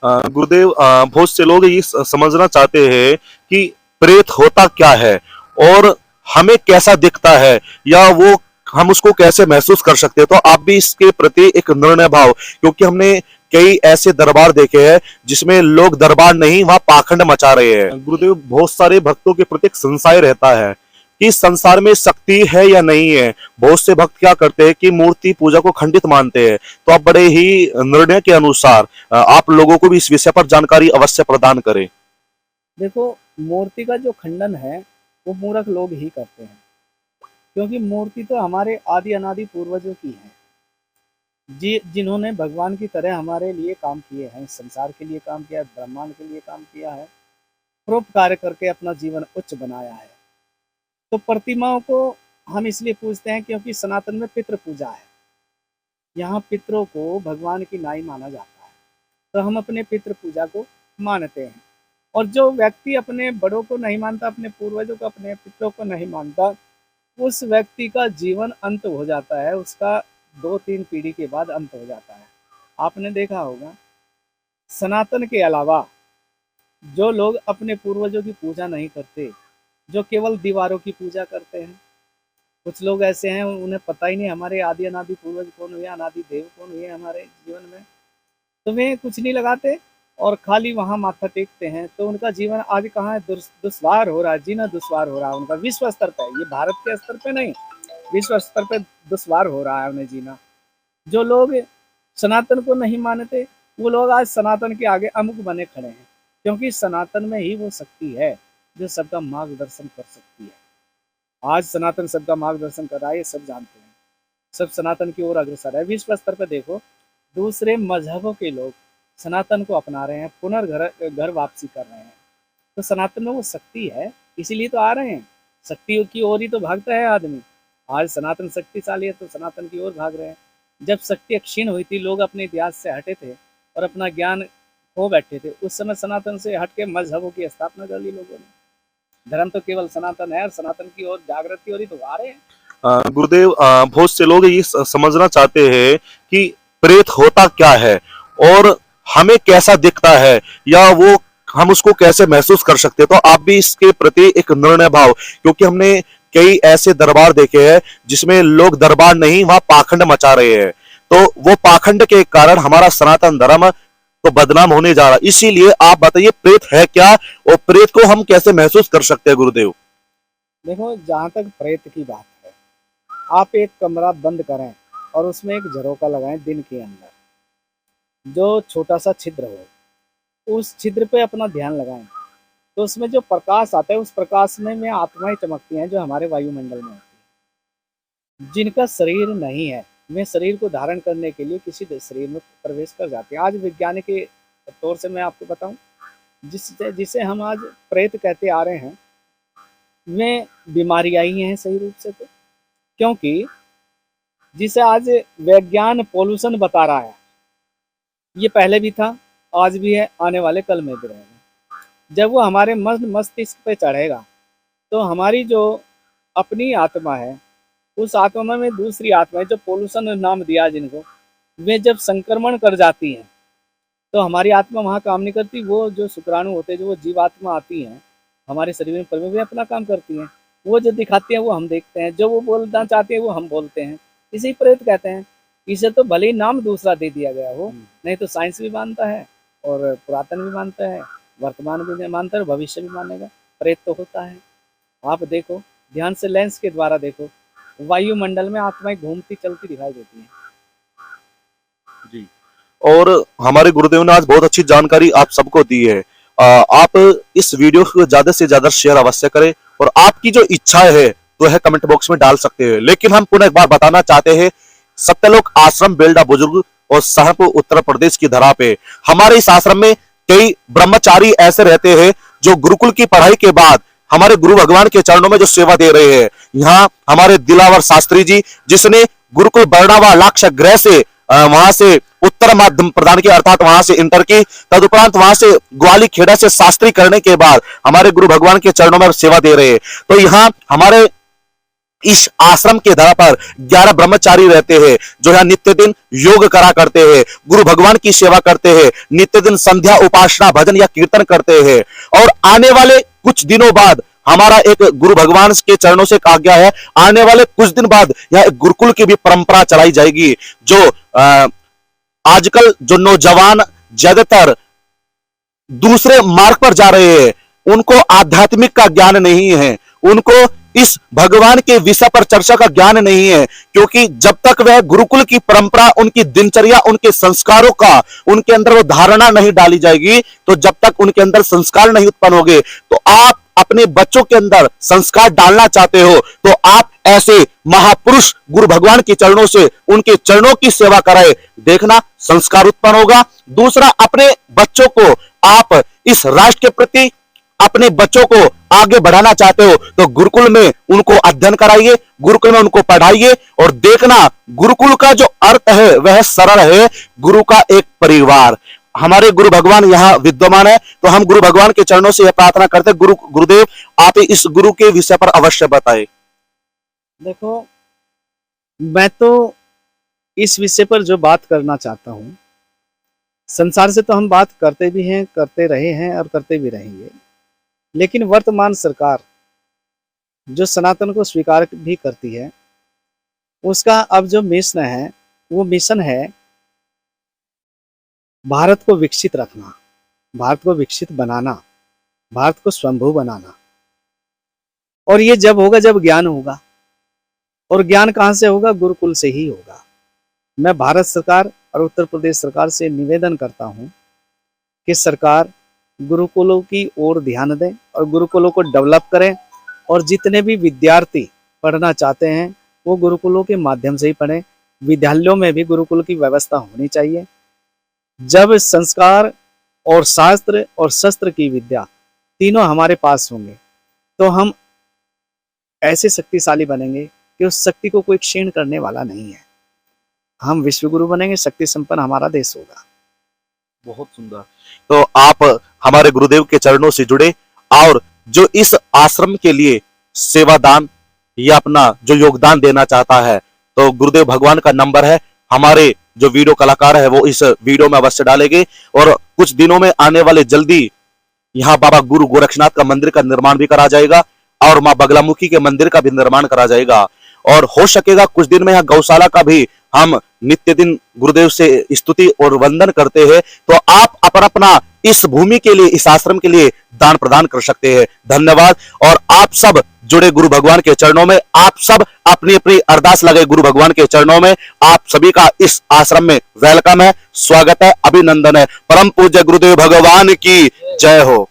गुरुदेव, बहुत से लोग ये समझना चाहते हैं कि प्रेत होता क्या है और हमें कैसा दिखता है, या वो हम उसको कैसे महसूस कर सकते हैं। तो आप भी इसके प्रति एक निर्णय भाव, क्योंकि हमने कई ऐसे दरबार देखे हैं जिसमें लोग दरबार नहीं, वहां पाखंड मचा रहे हैं। गुरुदेव, बहुत सारे भक्तों के प्रति एक संशय रहता है कि इस संसार में शक्ति है या नहीं है। बहुत से भक्त क्या करते हैं कि मूर्ति पूजा को खंडित मानते हैं। तो आप बड़े ही निर्णय के अनुसार आप लोगों को भी इस विषय पर जानकारी अवश्य प्रदान करें। देखो, मूर्ति का जो खंडन है वो मूर्ख लोग ही करते हैं, क्योंकि मूर्ति तो हमारे आदि अनादि पूर्वजों की है, जिन्होंने भगवान की तरह हमारे लिए काम किए हैं, संसार के लिए काम किया है, ब्रह्मांड के लिए काम किया है, परोपकार करके अपना जीवन उच्च बनाया है। तो प्रतिमाओं को हम इसलिए पूजते हैं क्योंकि सनातन में पितृ पूजा है। यहाँ पितरों को भगवान की नाई माना जाता है, तो हम अपने पितृ पूजा को मानते हैं। और जो व्यक्ति अपने बड़ों को नहीं मानता, अपने पूर्वजों को, अपने पितरों को नहीं मानता, उस व्यक्ति का जीवन अंत हो जाता है, उसका 2-3 पीढ़ी के बाद अंत हो जाता है। आपने देखा होगा, सनातन के अलावा जो लोग अपने पूर्वजों की पूजा नहीं करते, जो केवल दीवारों की पूजा करते हैं, कुछ लोग ऐसे हैं उन्हें पता ही नहीं हमारे आदि अनादि पूर्वज कौन हुए, अनादि देव कौन हुए हमारे जीवन में, तो वे कुछ नहीं लगाते और खाली वहाँ माथा टेकते हैं। तो उनका जीवन आज कहाँ है, दुश्वार हो रहा है, जीना दुश्वार हो रहा है उनका, विश्व स्तर पे, ये भारत के स्तर पे नहीं, विश्व स्तर पे दुश्वार हो रहा है उन्हें जीना। जो लोग सनातन को नहीं मानते, वो लोग आज सनातन के आगे अमुक बने खड़े हैं, क्योंकि सनातन में ही वो शक्ति है जो सबका मार्गदर्शन कर सकती है। आज सनातन सबका मार्गदर्शन कर रहा है, ये सब जानते हैं, सब सनातन की ओर अग्रसर है। विश्व स्तर पर देखो, दूसरे मजहबों के लोग सनातन को अपना रहे हैं, पुनर्घर वापसी कर रहे हैं। तो सनातन में वो शक्ति है, इसीलिए तो आ रहे हैं, शक्ति की ओर ही तो भागता है आदमी। आज सनातन शक्तिशाली है तो सनातन की ओर भाग रहे हैं। जब शक्ति क्षीण हुई थी, लोग अपने इतिहास से हटे थे और अपना ज्ञान खो बैठे थे, उस समय सनातन से हट के मजहबों की स्थापना कर ली लोगों ने। धर्म तो केवल सनातन है और सनातन की ओर जागृति और ही तो आ रहे हैं। गुरुदेव, बहुत से लोग ये समझना चाहते हैं कि प्रेत होता क्या है और हमें कैसा दिखता है, या वो हम उसको कैसे महसूस कर सकते हैं। तो आप भी इसके प्रति एक निर्णय भाव, क्योंकि हमने कई ऐसे दरबार देखे हैं जिसमें लोग दरबार नहीं, वहां पाखंड मचा रहे हैं। तो वो पाखंड के कारण हमारा सनातन धर्म तो बदनाम होने जा रहा है। इसीलिए आप बताइए, प्रेत है क्या और प्रेत को हम कैसे महसूस कर सकते हैं गुरुदेव। देखो, जहाँ तक प्रेत की बात है, आप एक कमरा बंद करें और उसमें एक झरोका लगाएं दिन के अंदर, जो छोटा सा छिद्र हो, उस छिद्र पे अपना ध्यान लगाएं, तो उसमें जो प्रकाश आता है, उस प्रकाश में आत्माएं चमकती हैं जो हमारे वायुमंडल में होती हैं। जिनका शरीर नहीं है, वे शरीर को धारण करने के लिए किसी शरीर में प्रवेश कर जाते हैं। आज विज्ञान के तौर से मैं आपको बताऊं, जिसे हम आज प्रेत कहते आ रहे हैं, वे बीमारी आई हैं सही रूप से, तो क्योंकि जिसे आज विज्ञान पोल्यूशन बता रहा है, ये पहले भी था, आज भी है, आने वाले कल में भी रहेगा। जब वो हमारे मस्तिष्क पे चढ़ेगा, तो हमारी जो अपनी आत्मा है, उस आत्मा में दूसरी आत्मा है, जो पोल्यूशन नाम दिया जिनको, वे जब संक्रमण कर जाती हैं, तो हमारी आत्मा वहाँ काम नहीं करती। वो जो शुक्राणु होते हैं, जो वो जीवात्मा आती हैं हमारे शरीर में प्रवेश, वे अपना काम करती हैं। वो जो दिखाती हैं वो हम देखते हैं, जो वो बोलना चाहती है वो हम बोलते हैं, इसी प्रेत कहते हैं। इसे तो भले ही नाम दूसरा दे दिया गया हो, नहीं तो साइंस भी मानता है और पुरातन भी मानता है, वर्तमान भी मानता है, भविष्य भी मानेगा, प्रेत तो होता है। आप देखो ध्यान से, लेंस के द्वारा देखो, वायुमंडल में आत्माएं घूमती चलती दिखाई देती हैं। जी, और हमारे गुरुदेव ने आज बहुत अच्छी जानकारी आप सबको दी है। आप इस वीडियो को ज्यादा से ज्यादा शेयर अवश्य करें, और आपकी जो इच्छा है तो है कमेंट बॉक्स में डाल सकते हैं। लेकिन हम पुनः एक बार बताना चाहते हैं, सत्यलोक आश्रम बेल्डा बुजुर्ग और सहारनपुर उत्तर प्रदेश की धरा पे हमारे इस आश्रम में कई ब्रह्मचारी ऐसे रहते हैं जो गुरुकुल की पढ़ाई के बाद हमारे गुरु भगवान के चरणों में जो सेवा दे रहे हैं। यहाँ हमारे दिलावर शास्त्री जी, जिसने गुरुकुल बरनावा लाक्ष ग्रह से वहां से उत्तर माध्यम प्रदान की, अर्थात वहां से इंटर की, तदुपरांत वहां से ग्वाली खेड़ा से शास्त्री करने के बाद हमारे गुरु भगवान के चरणों में सेवा दे रहे हैं। तो यहाँ हमारे इस आश्रम के धरा पर 11 ब्रह्मचारी रहते हैं जो यहाँ नित्य दिन योग करा करते हैं, गुरु भगवान की सेवा करते हैं, नित्य दिन संध्या उपासना भजन या कीर्तन करते हैं। और आने वाले कुछ दिनों बाद हमारा एक गुरु भगवान के चरणों से एक आज्ञा है, आने वाले कुछ दिन बाद यहाँ एक गुरुकुल की भी परंपरा चलाई जाएगी। जो आजकल जो नौजवान ज्यादातर दूसरे मार्ग पर जा रहे हैं, उनको आध्यात्मिक का ज्ञान नहीं है, उनको इस भगवान के विषय पर चर्चा का ज्ञान नहीं है, क्योंकि जब तक वह गुरुकुल की परंपरा, उनकी दिनचर्या, उनके संस्कारों का उनके अंदर वो धारणा नहीं डाली जाएगी, तो जब तक उनके अंदर संस्कार नहीं उत्पन्न होंगे, तो आप अपने बच्चों के अंदर संस्कार डालना चाहते हो तो आप ऐसे महापुरुष गुरु भगवान के चरणों से उनके चरणों की सेवा कराए, देखना संस्कार उत्पन्न होगा। दूसरा, अपने बच्चों को आप इस राष्ट्र के प्रति अपने बच्चों को आगे बढ़ाना चाहते हो तो गुरुकुल में उनको अध्ययन कराइए, गुरुकुल में उनको पढ़ाइए, और देखना गुरुकुल का जो अर्थ है वह सरल है, गुरु का एक परिवार। हमारे गुरु भगवान यहाँ विद्यमान है, तो हम गुरु भगवान के चरणों से यह प्रार्थना करते हैं, गुरुदेव आप इस गुरु के विषय पर अवश्य बताएं। देखो, मैं तो इस विषय पर जो बात करना चाहता हूँ, संसार से तो हम बात करते भी हैं, करते रहे हैं और करते भी रहेंगे, लेकिन वर्तमान सरकार जो सनातन को स्वीकार भी करती है, उसका अब जो मिशन है वो मिशन है भारत को विकसित रखना, भारत को विकसित बनाना, भारत को स्वयंभू बनाना। और ये जब होगा जब ज्ञान होगा, और ज्ञान कहाँ से होगा? गुरुकुल से ही होगा। मैं भारत सरकार और उत्तर प्रदेश सरकार से निवेदन करता हूँ कि सरकार गुरुकुलों की ओर ध्यान दें और गुरुकुलों को डेवलप करें, और जितने भी विद्यार्थी पढ़ना चाहते हैं वो गुरुकुलों के माध्यम से ही पढ़ें। विद्यालयों में भी गुरुकुल की व्यवस्था होनी चाहिए। जब संस्कार और शास्त्र और शस्त्र की विद्या तीनों हमारे पास होंगे तो हम ऐसे शक्तिशाली बनेंगे कि उस शक्ति को कोई क्षीण करने वाला नहीं है। हम विश्वगुरु बनेंगे, शक्ति संपन्न हमारा देश होगा। बहुत सुंदर। तो आप हमारे गुरुदेव के चरणों से जुड़े, और जो इस आश्रम के लिए सेवादान या अपना जो योगदान देना चाहता है, तो गुरुदेव भगवान का नंबर है, हमारे जो वीडियो कलाकार है वो इस वीडियो में अवश्य डालेंगे। और कुछ दिनों में आने वाले जल्दी यहाँ बाबा गुरु गोरक्षनाथ का मंदिर का निर्माण भी करा जाएगा, और माँ बगलामुखी के मंदिर का भी निर्माण करा जाएगा, और हो सकेगा कुछ दिन में यहाँ गौशाला का भी हम नित्य दिन गुरुदेव से स्तुति और वंदन करते हैं। तो आप अपना इस भूमि के लिए, इस आश्रम के लिए दान प्रदान कर सकते हैं। धन्यवाद। और आप सब जुड़े गुरु भगवान के चरणों में, आप सब अपनी अपनी अरदास लगे गुरु भगवान के चरणों में। आप सभी का इस आश्रम में वेलकम है, स्वागत है, अभिनंदन है। परम पूज्य गुरुदेव भगवान की जय हो।